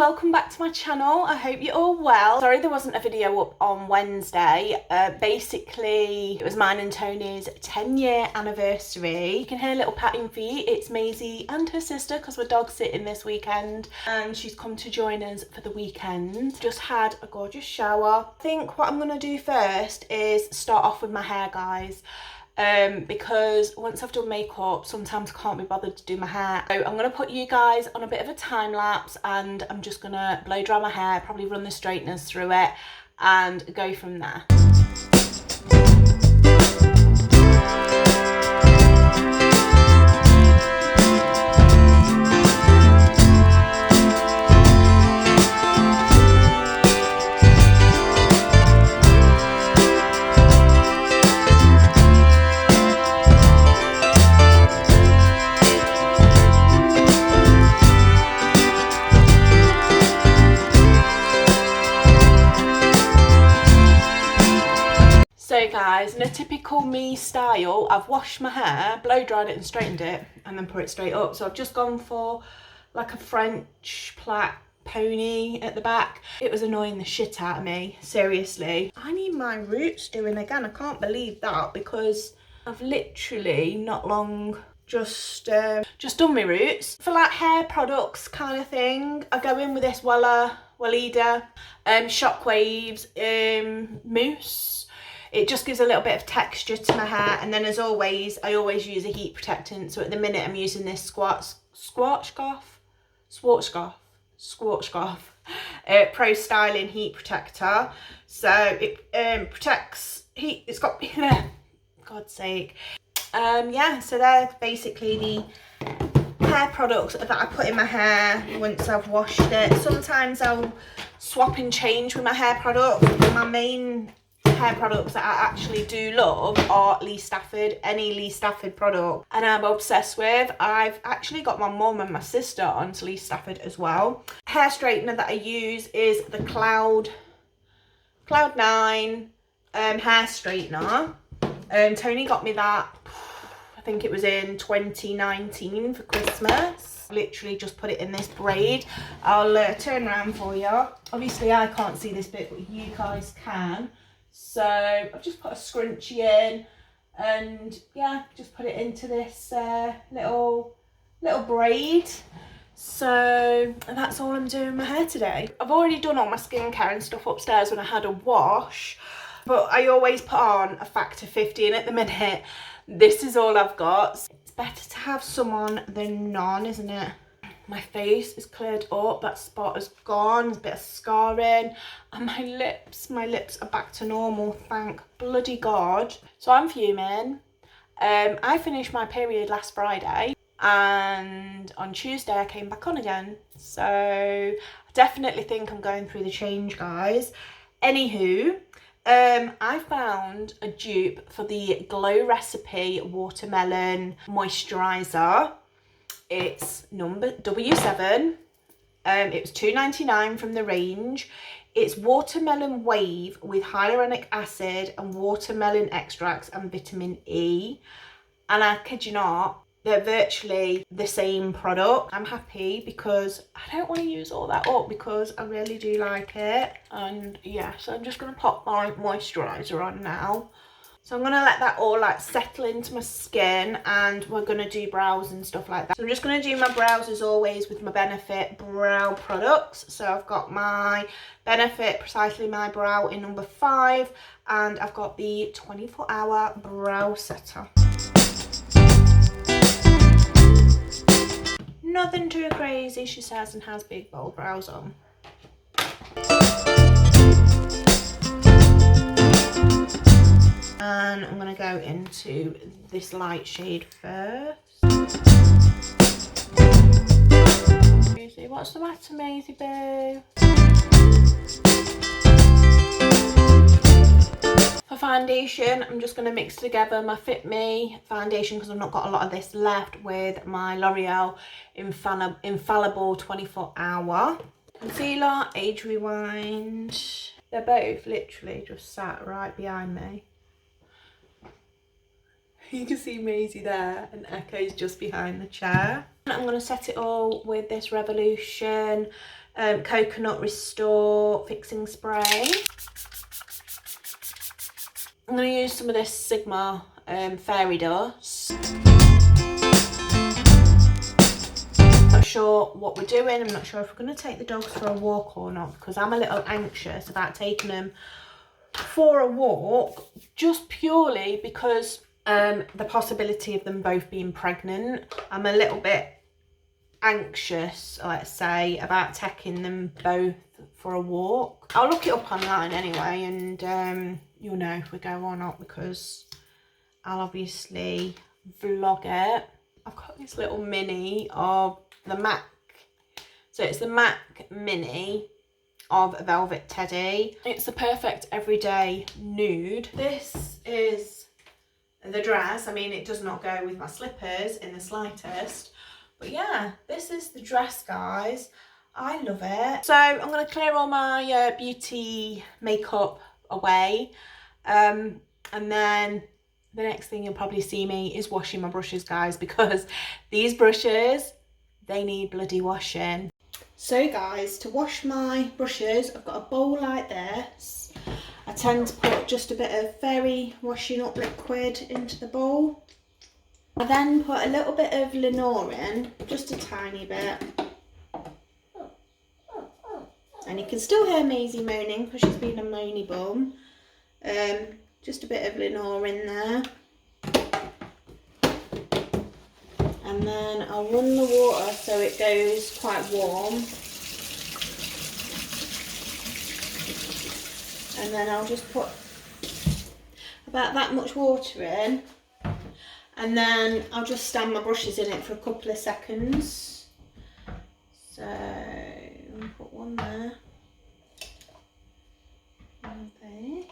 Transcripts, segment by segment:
welcome back to my channel. I hope you're all well. Sorry there wasn't a video up on Wednesday. Basically it was mine and Tony's 10-year anniversary. You can hear little patting feet. It's Maisie and her sister because we're dog sitting this weekend and she's come to join us for the weekend. Just had a gorgeous shower. I think what I'm gonna do first is start off with my hair, guys. Because once I've done makeup, sometimes I can't be bothered to do my hair. So I'm going to put you guys on a bit of a time lapse and I'm just going to blow dry my hair, probably run the straighteners through it and go from there. So guys, in a typical me style, I've washed my hair, blow dried it and straightened it and then put it straight up. So I've just gone for like a French plait pony at the back. It was annoying the shit out of me, seriously. I need my roots doing again. I can't believe that because I've literally not long just done my roots. For like hair products kind of thing, I go in with this Weleda Shockwaves mousse. It just gives a little bit of texture to my hair, and then as always, I always use a heat protectant. So at the minute I'm using this Schwarzkopf Pro Styling Heat Protector. So it protects heat, it's got, God's sake. Yeah, so they're basically the hair products that I put in my hair once I've washed it. Sometimes I'll swap and change with my hair products. My main hair products that I actually do love are Lee Stafford, any Lee Stafford product, and I'm obsessed with. I've actually got my mum and my sister onto Lee Stafford as well. Hair straightener that I use is the Cloud 9 hair straightener. Tony got me that, I think it was in 2019 for Christmas. Literally just put it in this braid. I'll turn around for you. Obviously I can't see this bit, but you guys can. So I've just put a scrunchie in and yeah, just put it into this little braid. So that's all I'm doing with my hair today. I've already done all my skincare and stuff upstairs when I had a wash, but I always put on a factor 50 and at the minute this is all I've got. It's better to have some on than none, isn't it? My face is cleared up, that spot is gone, there's a bit of scarring, and my lips are back to normal, thank bloody God. So I'm fuming. I finished my period last Friday and on Tuesday I came back on again. So I definitely think I'm going through the change, guys. Anywho, I found a dupe for the Glow Recipe Watermelon Moisturiser. It's number W7. It was £2.99 from the range. It's watermelon wave with hyaluronic acid and watermelon extracts and vitamin E. And I kid you not, they're virtually the same product. I'm happy because I don't want to use all that up because I really do like it. And yeah, so I'm just going to pop my moisturiser on now. So I'm going to let that all like settle into my skin and we're going to do brows and stuff like that. So I'm just going to do my brows as always with my Benefit brow products. So I've got my Benefit Precisely My Brow in number 5 and I've got the 24-hour brow setter. Nothing too crazy, she says, and has big bold brows on. And I'm going to go into this light shade first. Maisie, what's the matter, Maisie boo? For foundation, I'm just going to mix together my Fit Me foundation because I've not got a lot of this left with my L'Oreal Infallible 24-hour. Concealer, Age Rewind. They're both literally just sat right behind me. You can see Maisie there and Echo's just behind the chair. I'm going to set it all with this Revolution Coconut Restore Fixing Spray. I'm going to use some of this Sigma Fairy Dust. Not sure what we're doing. I'm not sure if we're going to take the dogs for a walk or not, because I'm a little anxious about taking them for a walk, just purely because the possibility of them both being pregnant. I'm a little bit anxious, let's say, about taking them both for a walk. I'll look it up online anyway, and you'll know if we go or not, because I'll obviously vlog it. I've got this little mini of the MAC. So it's the MAC Mini of Velvet Teddy. It's the perfect everyday nude. This is the dress. I mean, it does not go with my slippers in the slightest. But yeah, this is the dress, guys. I love it. So I'm going to clear all my beauty makeup away. And then the next thing you'll probably see me is washing my brushes, guys, because these brushes, they need bloody washing. So guys, to wash my brushes, I've got a bowl like this. I tend to put just a bit of fairy washing up liquid into the bowl. I then put a little bit of Lenore in, just a tiny bit. And you can still hear Maisie moaning because she's been a moany bum. Just a bit of Lenore in there. And then I'll run the water so it goes quite warm. And then I'll just put about that much water in. And then I'll just stand my brushes in it for a couple of seconds. So I'll put one there. One there.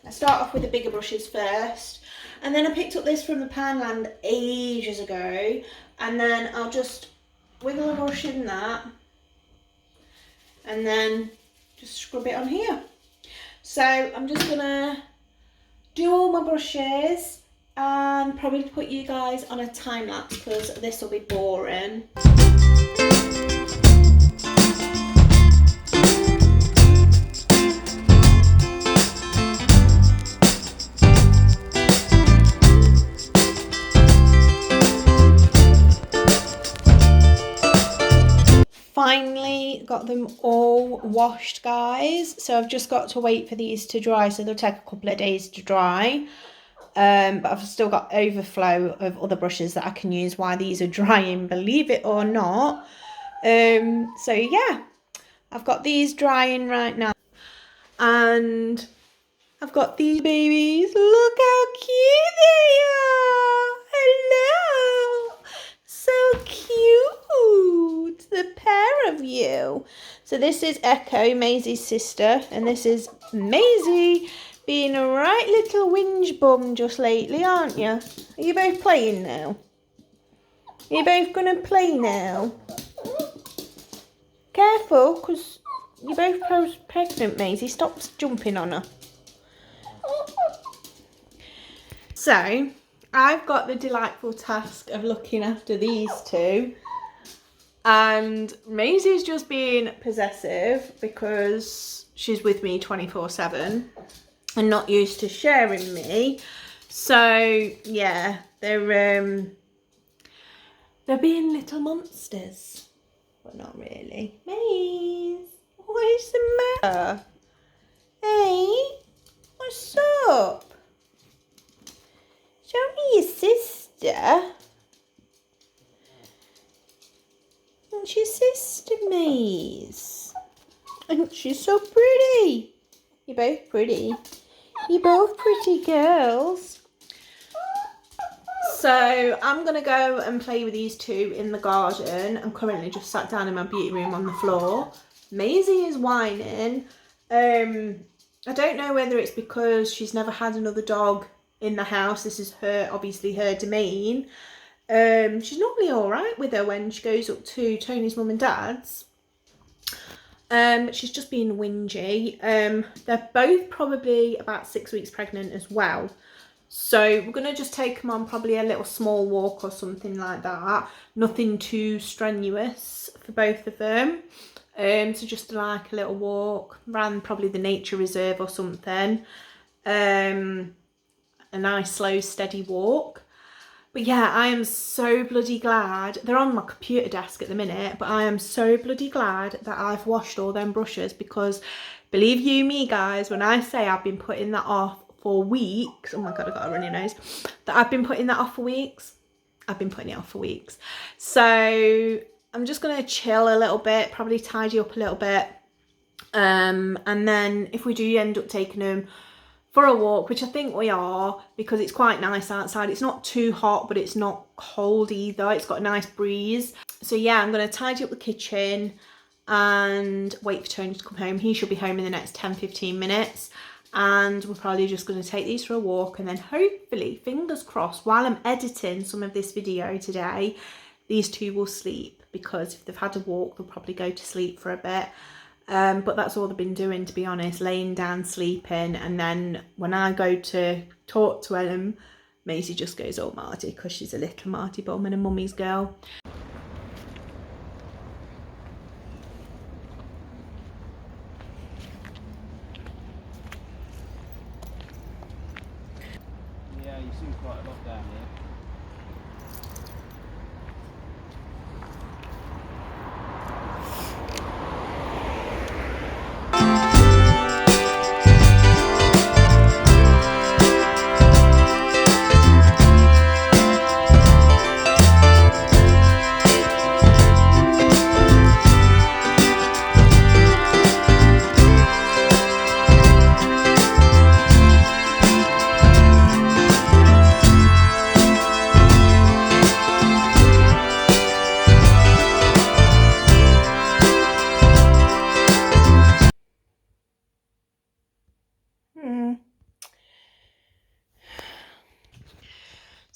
I start off with the bigger brushes first, and then I picked up this from the Poundland ages ago, and then I'll just wiggle a brush in that and then just scrub it on here. So I'm just gonna do all my brushes and probably put you guys on a time lapse because this will be boring. Finally got them all washed, guys, so I've just got to wait for these to dry, so they'll take a couple of days to dry, but I've still got overflow of other brushes that I can use while these are drying, believe it or not. So yeah, I've got these drying right now, and I've got these babies. Look how cute they are. Hello, so cute, the pair of you. So this is Echo, Maisie's sister, and this is Maisie being a right little whinge bum just lately, aren't you? Are you both playing now? Are you both gonna play now? Careful, because you're both pregnant, Maisie. Stop jumping on her. So I've got the delightful task of looking after these two, and Maisie's just being possessive because she's with me 24/7 and not used to sharing me. So yeah, they're being little monsters, but not really. Maze, what is the matter? Hey, what's up? Show me your sister. It's your sister, Maze. And she's so pretty. You're both pretty. You're both pretty girls. So I'm going to go and play with these two in the garden. I'm currently just sat down in my beauty room on the floor. Maisie is whining. I don't know whether it's because she's never had another dog in the house. This is her, obviously her domain. She's normally all right with her when she goes up to Tony's mum and dad's. She's just being whingy. They're both probably about 6 weeks pregnant as well. So we're going to just take them on probably a little small walk or something like that. Nothing too strenuous for both of them. So just like a little walk around probably the nature reserve or something. A nice slow steady walk. But yeah, I am so bloody glad. They're on my computer desk at the minute, but I am so bloody glad that I've washed all them brushes, because believe you me guys, when I say I've been putting that off for weeks, oh my god, I've got a runny nose, that I've been putting that off for weeks, I've been putting it off for weeks. So I'm just going to chill a little bit, probably tidy up a little bit. And then if we do end up taking them for a walk, which I think we are, because it's quite nice outside. It's not too hot, but it's not cold either. It's got a nice breeze. So yeah, I'm going to tidy up the kitchen and wait for Tony to come home. He should be home in the next 10-15 minutes. And we're probably just going to take these for a walk, and then hopefully, fingers crossed, while I'm editing some of this video today, these two will sleep, because if they've had a walk, they'll probably go to sleep for a bit. But that's all they've been doing, to be honest, laying down, sleeping. And then when I go to talk to them, Maisie just goes all Marty, because she's a little Marty bum and a mummy's girl. Yeah, you see quite a lot down here.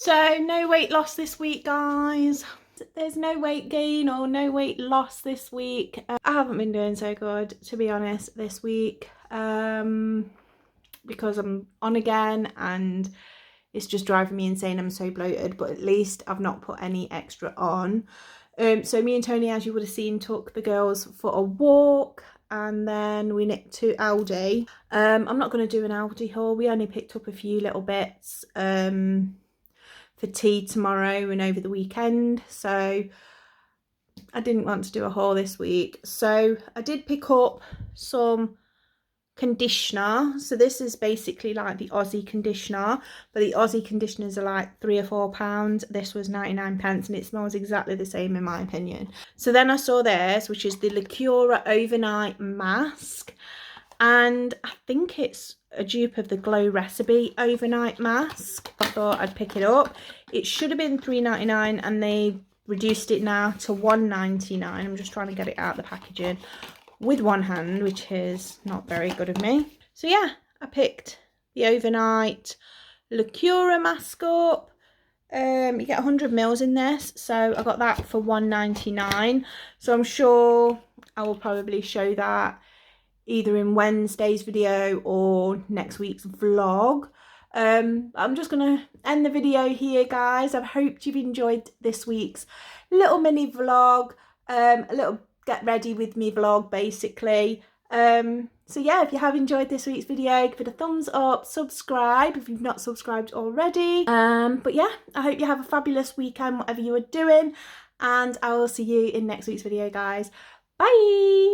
So no weight loss this week, guys. There's no weight gain or no weight loss this week. I haven't been doing so good, to be honest, this week, because I'm on again and it's just driving me insane. I'm so bloated, but at least I've not put any extra on. So me and Tony, as you would have seen, took the girls for a walk, and then we nipped to Aldi. I'm not going to do an Aldi haul. We only picked up a few little bits for tea tomorrow and over the weekend, so I didn't want to do a haul this week. So I did pick up some conditioner. So this is basically like the Aussie conditioner, but the Aussie conditioners are like £3 or £4. This was 99 pence, and it smells exactly the same in my opinion. So then I saw this, which is the Lacura Overnight Mask, and I think it's a dupe of the Glow Recipe Overnight Mask. I thought I'd pick it up. It should have been £3.99 and they reduced it now to £1.99. I'm just trying to get it out of the packaging with one hand, which is not very good of me. So yeah, I picked the Overnight Lacura mask up. You get 100 mils in this, so I got that for £1.99. So I'm sure I will probably show that either in Wednesday's video or next week's vlog. I'm just gonna end the video here, guys. I've hoped you've enjoyed this week's little mini vlog, a little get ready with me vlog basically. So yeah, if you have enjoyed this week's video, give it a thumbs up, subscribe if you've not subscribed already. But yeah, I hope you have a fabulous weekend, whatever you are doing, and I will see you in next week's video, guys. Bye.